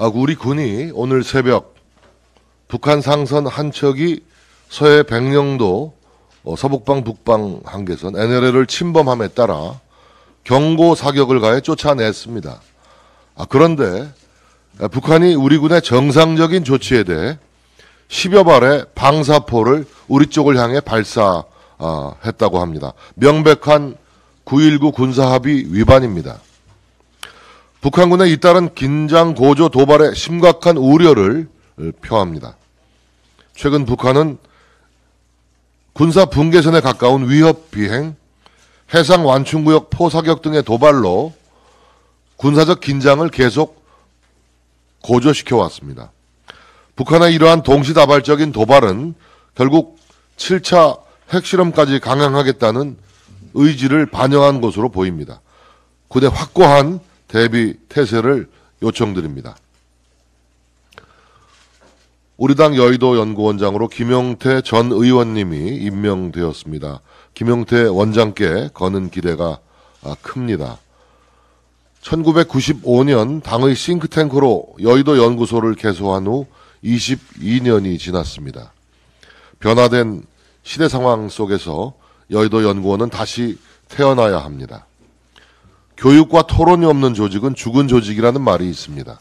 우리 군이 오늘 새벽 북한 상선 한 척이 서해 백령도 서북방 북방 한계선 NLL을 침범함에 따라 경고 사격을 가해 쫓아냈습니다. 그런데 북한이 우리 군의 정상적인 조치에 대해 10여 발의 방사포를 우리 쪽을 향해 발사했다고 합니다. 명백한 9.19 군사합의 위반입니다. 북한군의 잇따른 긴장 고조 도발에 심각한 우려를 표합니다. 최근 북한은 군사 분계선에 가까운 위협 비행, 해상 완충구역 포사격 등의 도발로 군사적 긴장을 계속 고조시켜 왔습니다. 북한의 이러한 동시다발적인 도발은 결국 7차 핵실험까지 강행하겠다는 의지를 반영한 것으로 보입니다. 군의 확고한 대비 태세를 요청드립니다. 우리 당 여의도 연구원장으로 김용태 전 의원님이 임명되었습니다. 김용태 원장께 거는 기대가 큽니다. 1995년 당의 싱크탱크로 여의도 연구소를 개소한 후 22년이 지났습니다. 변화된 시대 상황 속에서 여의도 연구원은 다시 태어나야 합니다. 교육과 토론이 없는 조직은 죽은 조직이라는 말이 있습니다.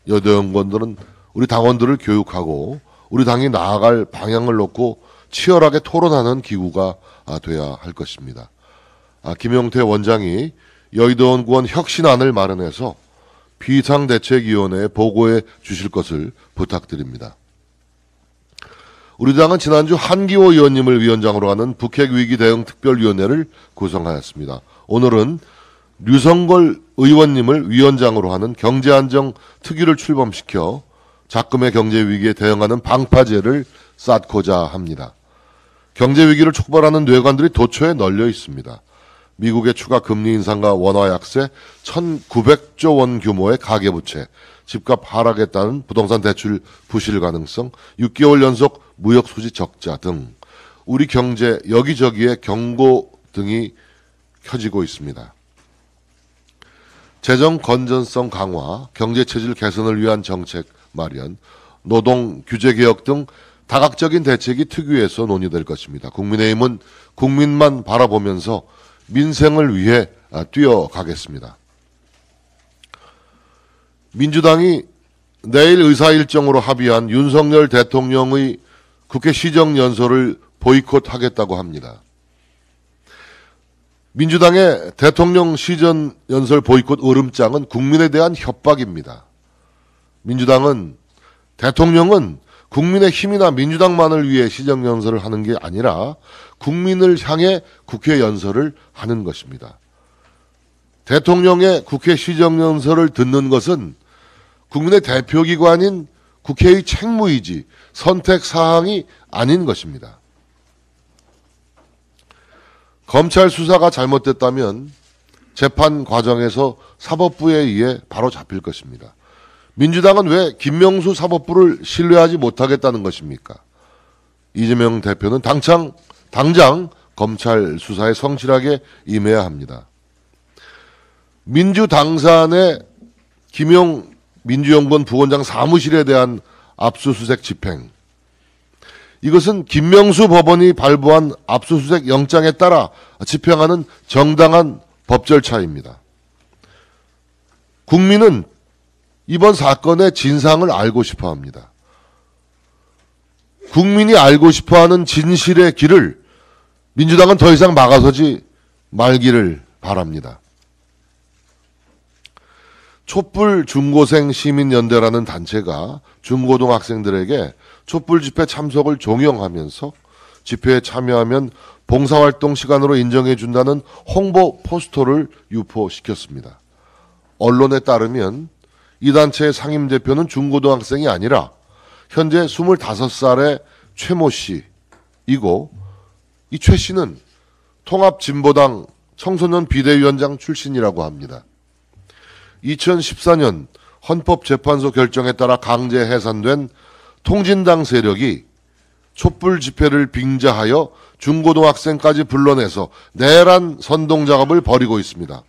여의도 연구원들은 우리 당원들을 교육하고 우리 당이 나아갈 방향을 놓고 치열하게 토론하는 기구가 돼야 할 것입니다. 김용태 원장이 여의도 연구원 혁신안을 마련해서 비상대책위원회에 보고해 주실 것을 부탁드립니다. 우리 당은 지난주 한기호 의원님을 위원장으로 하는 북핵위기 대응 특별위원회를 구성하였습니다. 오늘은 류성걸 의원님을 위원장으로 하는 경제안정 특위를 출범시켜 작금의 경제위기에 대응하는 방파제를 쌓고자 합니다. 경제위기를 촉발하는 뇌관들이 도처에 널려 있습니다. 미국의 추가 금리 인상과 원화 약세, 1,900조 원 규모의 가계부채, 집값 하락에 따른 부동산 대출 부실 가능성, 6개월 연속 무역 수지 적자 등 우리 경제 여기저기에 경고등이 켜지고 있습니다. 재정 건전성 강화, 경제 체질 개선을 위한 정책 마련, 노동 규제 개혁 등 다각적인 대책이 특위에서 논의될 것입니다. 국민의힘은 국민만 바라보면서 민생을 위해 뛰어가겠습니다. 민주당이 내일 의사일정으로 합의한 윤석열 대통령의 국회 시정연설을 보이콧하겠다고 합니다. 민주당의 대통령 시정연설 보이콧 으름장은 국민에 대한 협박입니다. 민주당은 대통령은 국민의 힘이나 민주당만을 위해 시정연설을 하는 게 아니라 국민을 향해 국회 연설을 하는 것입니다. 대통령의 국회 시정연설을 듣는 것은 국민의 대표기관인 국회의 책무이지 선택사항이 아닌 것입니다. 검찰 수사가 잘못됐다면 재판 과정에서 사법부에 의해 바로 잡힐 것입니다. 민주당은 왜 김명수 사법부를 신뢰하지 못하겠다는 것입니까? 이재명 대표는 당장 검찰 수사에 성실하게 임해야 합니다. 민주당산의 김용 민주연구원 부원장 사무실에 대한 압수수색 집행, 이것은 김명수 법원이 발부한 압수수색 영장에 따라 집행하는 정당한 법 절차입니다. 국민은 이번 사건의 진상을 알고 싶어 합니다. 국민이 알고 싶어 하는 진실의 길을 민주당은 더 이상 막아서지 말기를 바랍니다. 촛불 중고생 시민연대라는 단체가 중고등학생들에게 촛불 집회 참석을 종용하면서 집회에 참여하면 봉사활동 시간으로 인정해준다는 홍보 포스터를 유포시켰습니다. 언론에 따르면 이 단체의 상임대표는 중고등학생이 아니라 현재 25살의 최모 씨이고, 이 최 씨는 통합진보당 청소년 비대위원장 출신이라고 합니다. 2014년 헌법재판소 결정에 따라 강제 해산된 통진당 세력이 촛불 집회를 빙자하여 중고등학생까지 불러내서 내란 선동 작업을 벌이고 있습니다.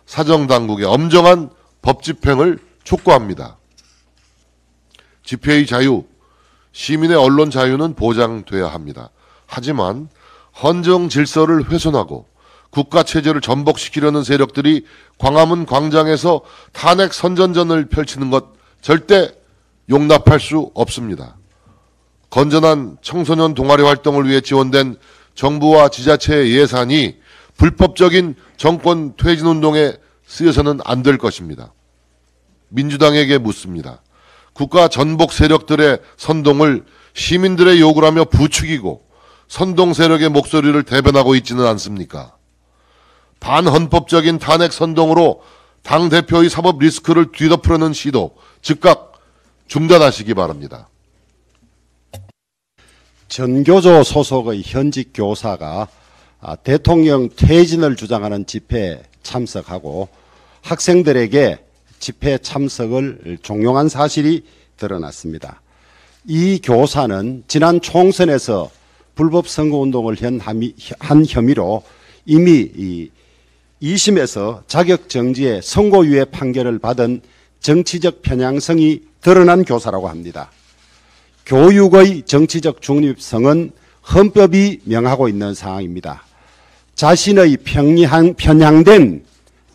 사정당국의 엄정한 법 집행을 촉구합니다. 집회의 자유, 시민의 언론 자유는 보장돼야 합니다. 하지만 헌정 질서를 훼손하고 국가 체제를 전복시키려는 세력들이 광화문 광장에서 탄핵 선전전을 펼치는 것 절대 용납할 수 없습니다. 건전한 청소년 동아리 활동을 위해 지원된 정부와 지자체의 예산이 불법적인 정권 퇴진 운동에 쓰여서는 안 될 것입니다. 민주당에게 묻습니다. 국가 전복 세력들의 선동을 시민들의 요구를 하며 부추기고 선동 세력의 목소리를 대변하고 있지는 않습니까? 반헌법적인 탄핵 선동으로 당대표의 사법 리스크를 뒤덮으려는 시도 즉각 중단하시기 바랍니다. 전교조 소속의 현직 교사가 대통령 퇴진을 주장하는 집회에 참석하고 학생들에게 집회 참석을 종용한 사실이 드러났습니다. 이 교사는 지난 총선에서 불법 선거운동을 한 혐의로 이미 2심에서 자격정지의 선고유예 판결을 받은 정치적 편향성이 드러난 교사라고 합니다. 교육의 정치적 중립성은 헌법이 명하고 있는 상황입니다. 자신의 편향된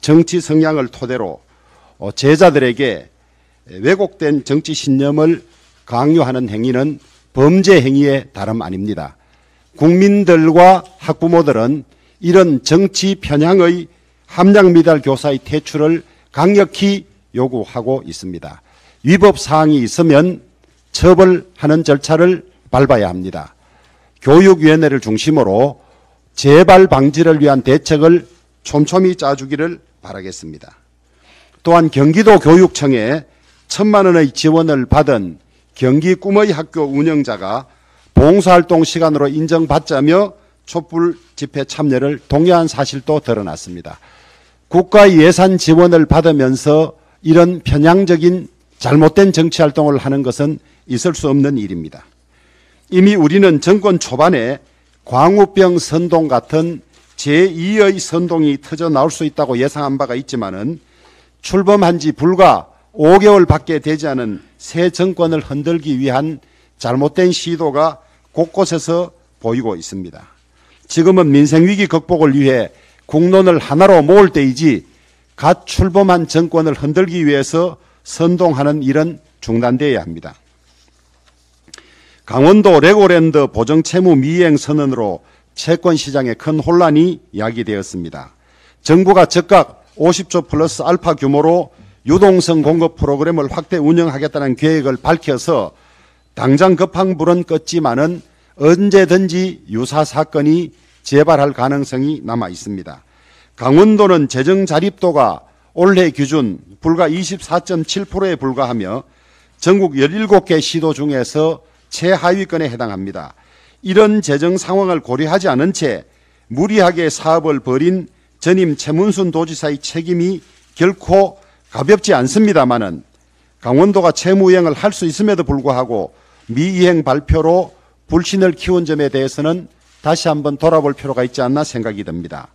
정치 성향을 토대로 제자들에게 왜곡된 정치 신념을 강요하는 행위는 범죄 행위에 다름 아닙니다. 국민들과 학부모들은 이런 정치 편향의 함량 미달 교사의 퇴출을 강력히 요구하고 있습니다. 위법 사항이 있으면 처벌하는 절차를 밟아야 합니다. 교육위원회를 중심으로 재발 방지를 위한 대책을 촘촘히 짜주기를 바라겠습니다. 또한 경기도 교육청에 1,000만 원의 지원을 받은 경기 꿈의 학교 운영자가 봉사활동 시간으로 인정받자며 촛불 집회 참여를 독려한 사실도 드러났습니다. 국가 예산 지원을 받으면서 이런 편향적인 잘못된 정치활동을 하는 것은 있을 수 없는 일입니다. 이미 우리는 정권 초반에 광우병 선동 같은 제2의 선동이 터져 나올 수 있다고 예상한 바가 있지만은 출범한 지 불과 5개월밖에 되지 않은 새 정권을 흔들기 위한 잘못된 시도가 곳곳에서 보이고 있습니다. 지금은 민생위기 극복을 위해 국론을 하나로 모을 때이지 갓 출범한 정권을 흔들기 위해서 선동하는 일은 중단되어야 합니다. 강원도 레고랜드 보정채무 미이행 선언으로 채권시장에 큰 혼란이 야기되었습니다. 정부가 즉각 50조 플러스 알파 규모로 유동성 공급 프로그램을 확대 운영하겠다는 계획을 밝혀서 당장 급한 불은 껐지만은 언제든지 유사 사건이 재발할 가능성이 남아 있습니다. 강원도는 재정 자립도가 올해 기준 불과 24.7%에 불과하며 전국 17개 시도 중에서 최하위권에 해당합니다. 이런 재정 상황을 고려하지 않은 채 무리하게 사업을 벌인 전임 최문순 도지사의 책임이 결코 가볍지 않습니다마는 강원도가 채무이행을 할 수 있음에도 불구하고 미이행 발표로 불신을 키운 점에 대해서는 다시 한번 돌아볼 필요가 있지 않나 생각이 듭니다.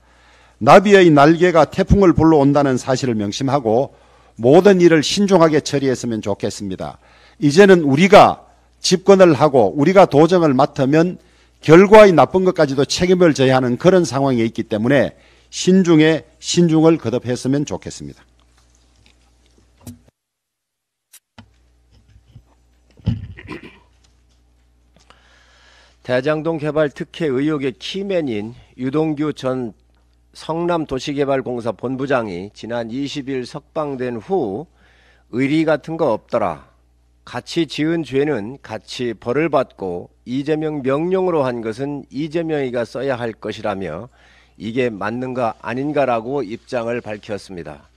나비의 날개가 태풍을 불러온다는 사실을 명심하고 모든 일을 신중하게 처리했으면 좋겠습니다. 이제는 우리가 집권을 하고 우리가 도정을 맡으면 결과의 나쁜 것까지도 책임을 져야 하는 그런 상황에 있기 때문에 신중에 신중을 거듭했으면 좋겠습니다. 대장동 개발 특혜 의혹의 키맨인 유동규 전 성남도시개발공사 본부장이 지난 20일 석방된 후 의리 같은 거 없더라. 같이 지은 죄는 같이 벌을 받고 이재명 명령으로 한 것은 이재명이가 써야 할 것이라며 이게 맞는가 아닌가라고 입장을 밝혔습니다.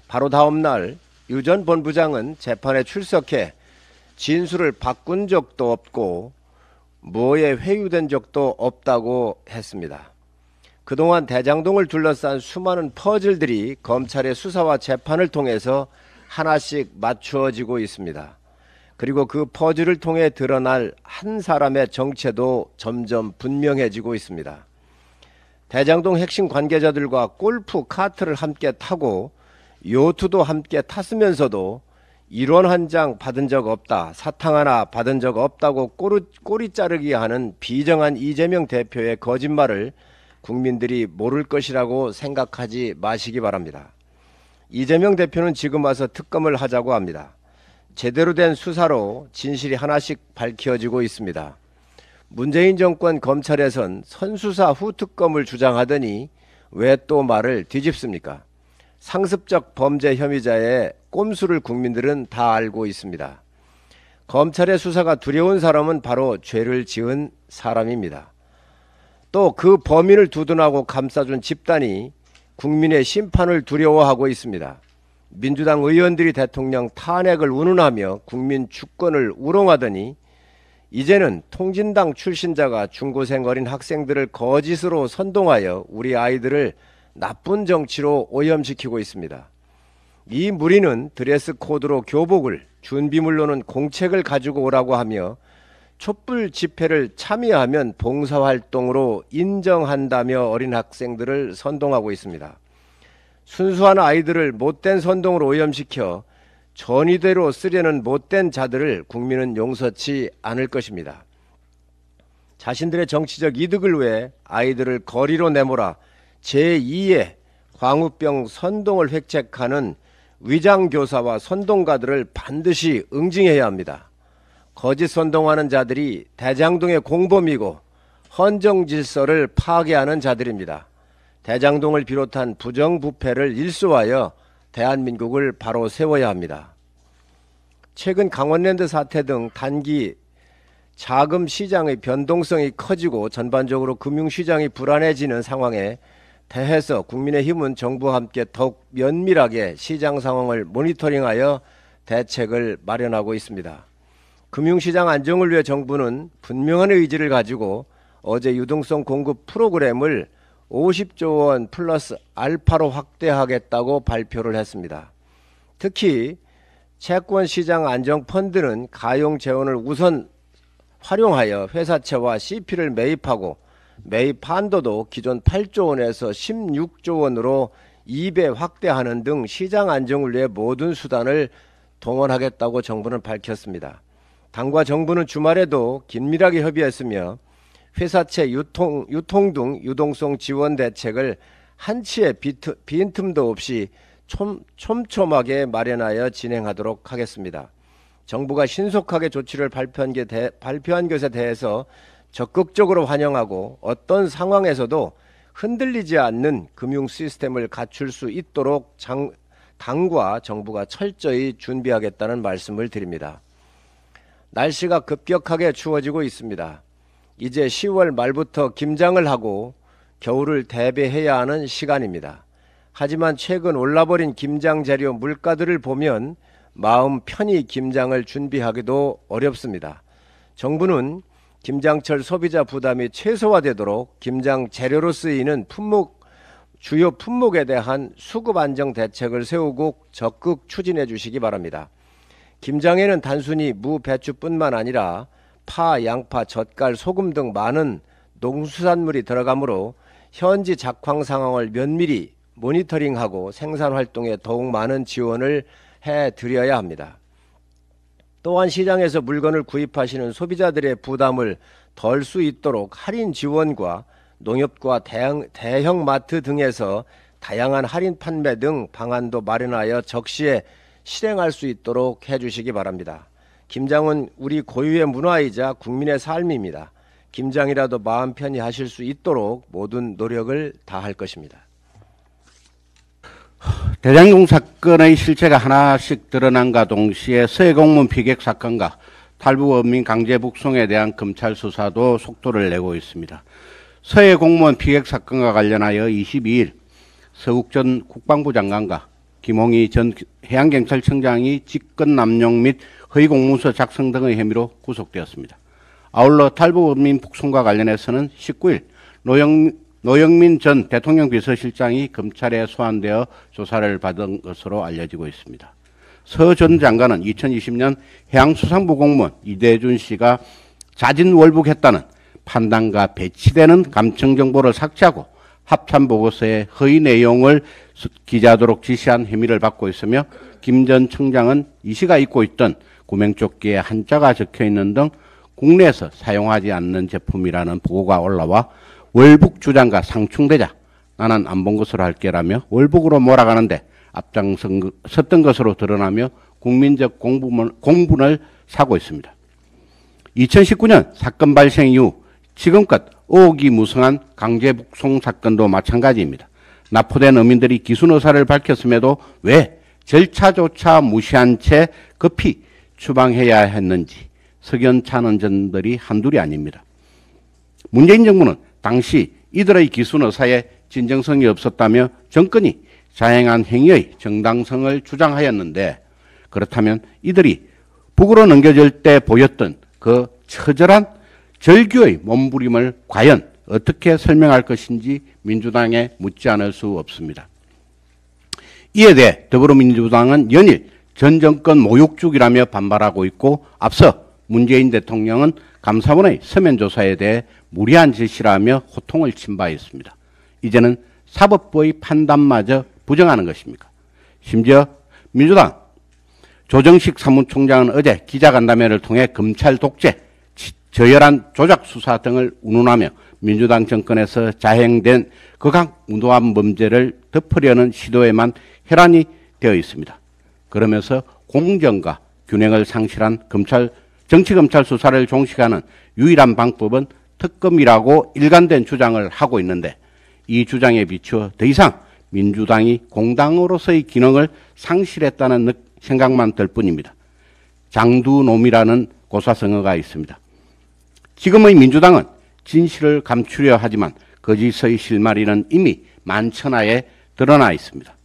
바로 다음 날 유 전 본부장은 재판에 출석해 진술을 바꾼 적도 없고 뭐에 회유된 적도 없다고 했습니다. 그동안 대장동을 둘러싼 수많은 퍼즐들이 검찰의 수사와 재판을 통해서 하나씩 맞추어지고 있습니다. 그리고 그 퍼즐을 통해 드러날 한 사람의 정체도 점점 분명해지고 있습니다. 대장동 핵심 관계자들과 골프 카트를 함께 타고 요트도 함께 탔으면서도 1원 한 장 받은 적 없다, 사탕 하나 받은 적 없다고 꼬리 자르기 하는 비정한 이재명 대표의 거짓말을 국민들이 모를 것이라고 생각하지 마시기 바랍니다. 이재명 대표는 지금 와서 특검을 하자고 합니다. 제대로 된 수사로 진실이 하나씩 밝혀지고 있습니다. 문재인 정권 검찰에선 선수사 후 특검을 주장하더니 왜 또 말을 뒤집습니까? 상습적 범죄 혐의자의 꼼수를 국민들은 다 알고 있습니다. 검찰의 수사가 두려운 사람은 바로 죄를 지은 사람입니다. 또 그 범인을 두둔하고 감싸준 집단이 국민의 심판을 두려워하고 있습니다. 민주당 의원들이 대통령 탄핵을 운운하며 국민 주권을 우롱하더니 이제는 통진당 출신자가 중고생 어린 학생들을 거짓으로 선동하여 우리 아이들을 나쁜 정치로 오염시키고 있습니다. 이 무리는 드레스 코드로 교복을, 준비물로는 공책을 가지고 오라고 하며 촛불 집회를 참여하면 봉사활동으로 인정한다며 어린 학생들을 선동하고 있습니다. 순수한 아이들을 못된 선동으로 오염시켜 전의대로 쓰려는 못된 자들을 국민은 용서치 않을 것입니다. 자신들의 정치적 이득을 위해 아이들을 거리로 내몰아 제2의 광우병 선동을 획책하는 위장교사와 선동가들을 반드시 응징해야 합니다. 거짓 선동하는 자들이 대장동의 공범이고 헌정질서를 파괴하는 자들입니다. 대장동을 비롯한 부정부패를 일소하여 대한민국을 바로 세워야 합니다. 최근 강원랜드 사태 등 단기 자금 시장의 변동성이 커지고 전반적으로 금융시장이 불안해지는 상황에 대해서 국민의힘은 정부와 함께 더욱 면밀하게 시장 상황을 모니터링하여 대책을 마련하고 있습니다. 금융시장 안정을 위해 정부는 분명한 의지를 가지고 어제 유동성 공급 프로그램을 50조 원 플러스 알파로 확대하겠다고 발표를 했습니다. 특히 채권시장 안정펀드는 가용 재원을 우선 활용하여 회사채와 CP를 매입하고 매입 한도도 기존 8조 원에서 16조 원으로 2배 확대하는 등 시장 안정을 위해 모든 수단을 동원하겠다고 정부는 밝혔습니다. 당과 정부는 주말에도 긴밀하게 협의했으며 회사채 유통 등 유동성 지원 대책을 한치의 빈틈도 없이 촘촘하게 마련하여 진행하도록 하겠습니다. 정부가 신속하게 조치를 발표한 것에 대해서 적극적으로 환영하고 어떤 상황에서도 흔들리지 않는 금융 시스템을 갖출 수 있도록 당과 정부가 철저히 준비하겠다는 말씀을 드립니다. 날씨가 급격하게 추워지고 있습니다. 이제 10월 말부터 김장을 하고 겨울을 대비해야 하는 시간입니다. 하지만 최근 올라버린 김장 재료 물가들을 보면 마음 편히 김장을 준비하기도 어렵습니다. 정부는 김장철 소비자 부담이 최소화되도록 김장 재료로 쓰이는 주요 품목에 대한 수급 안정 대책을 세우고 적극 추진해 주시기 바랍니다. 김장에는 단순히 무, 배추뿐만 아니라 파, 양파, 젓갈, 소금 등 많은 농수산물이 들어가므로 현지 작황 상황을 면밀히 모니터링하고 생산 활동에 더욱 많은 지원을 해드려야 합니다. 또한 시장에서 물건을 구입하시는 소비자들의 부담을 덜 수 있도록 할인 지원과 농협과 대형 마트 등에서 다양한 할인 판매 등 방안도 마련하여 적시에 실행할 수 있도록 해주시기 바랍니다. 김장은 우리 고유의 문화이자 국민의 삶입니다. 김장이라도 마음 편히 하실 수 있도록 모든 노력을 다할 것입니다. 대장동 사건의 실체가 하나씩 드러난과 동시에 서해공무원 피격 사건과 탈북어민 강제 북송에 대한 검찰 수사도 속도를 내고 있습니다. 서해공무원 피격 사건과 관련하여 22일 서욱 전 국방부 장관과 김홍희 전 해양경찰청장이 직권 남용 및 허위공문서 작성 등의 혐의로 구속되었습니다. 아울러 탈북어민 북송과 관련해서는 19일 노영민 전 대통령 비서실장이 검찰에 소환되어 조사를 받은 것으로 알려지고 있습니다. 서 전 장관은 2020년 해양수산부 공무원 이대준 씨가 자진월북했다는 판단과 배치되는 감청정보를 삭제하고 합참보고서의 허위 내용을 기재하도록 지시한 혐의를 받고 있으며 김 전 청장은 이 씨가 입고 있던 구명조끼에 한자가 적혀있는 등 국내에서 사용하지 않는 제품이라는 보고가 올라와 월북 주장과 상충되자 나는 안 본 것으로 할게라며 월북으로 몰아가는데 앞장섰던 것으로 드러나며 국민적 공분을 사고 있습니다. 2019년 사건 발생 이후 지금껏 의혹이 무성한 강제북송 사건도 마찬가지입니다. 납포된 어민들이 기순 의사를 밝혔음에도 왜 절차조차 무시한 채 급히 추방해야 했는지 석연찮은 점들이 한둘이 아닙니다. 문재인 정부는 당시 이들의 기순 의사에 진정성이 없었다며 정권이 자행한 행위의 정당성을 주장하였는데 그렇다면 이들이 북으로 넘겨질 때 보였던 그 처절한 절규의 몸부림을 과연 어떻게 설명할 것인지 민주당에 묻지 않을 수 없습니다. 이에 대해 더불어민주당은 연일 전 정권 모욕죽이라며 반발하고 있고 앞서 문재인 대통령은 감사원의 서면 조사에 대해 무리한 지시라며 호통을 친 바 있습니다. 이제는 사법부의 판단마저 부정하는 것입니까? 심지어 민주당 조정식 사무총장은 어제 기자간담회를 통해 검찰 독재, 저열한 조작 수사 등을 운운하며 민주당 정권에서 자행된 극악무도한 범죄를 덮으려는 시도에만 혈안이 되어 있습니다. 그러면서 공정과 균형을 상실한 정치검찰 수사를 종식하는 유일한 방법은 특검이라고 일관된 주장을 하고 있는데 이 주장에 비추어 더 이상 민주당이 공당으로서의 기능을 상실했다는 생각만 들 뿐입니다. 장두놈이라는 고사성어가 있습니다. 지금의 민주당은 진실을 감추려 하지만 거짓의 실마리는 이미 만천하에 드러나 있습니다.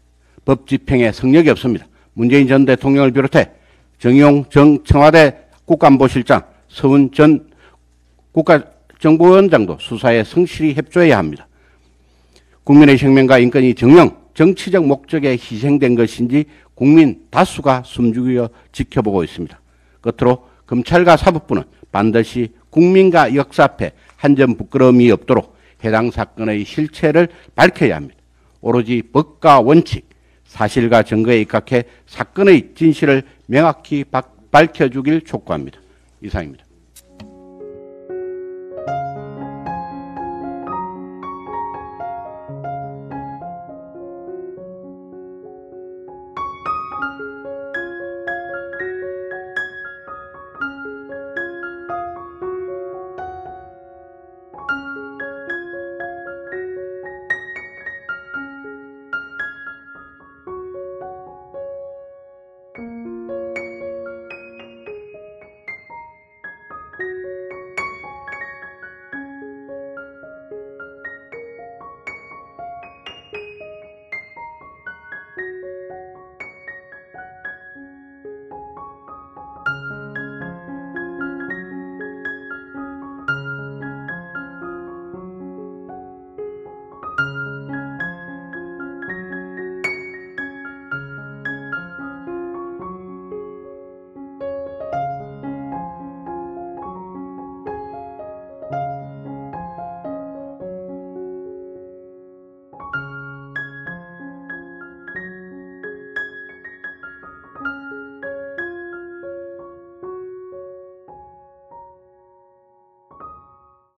법 집행에 성력이 없습니다. 문재인 전 대통령을 비롯해 정의용 전 청와대 국가안보실장, 서훈 전 국가정보원장도 수사에 성실히 협조해야 합니다. 국민의 생명과 인권이 정녕 정치적 목적에 희생된 것인지 국민 다수가 숨죽여 지켜보고 있습니다. 끝으로 검찰과 사법부는 반드시 국민과 역사 앞에 한 점 부끄러움이 없도록 해당 사건의 실체를 밝혀야 합니다. 오로지 법과 원칙, 사실과 증거에 입각해 사건의 진실을 명확히 밝혀주길 촉구합니다. 이상입니다.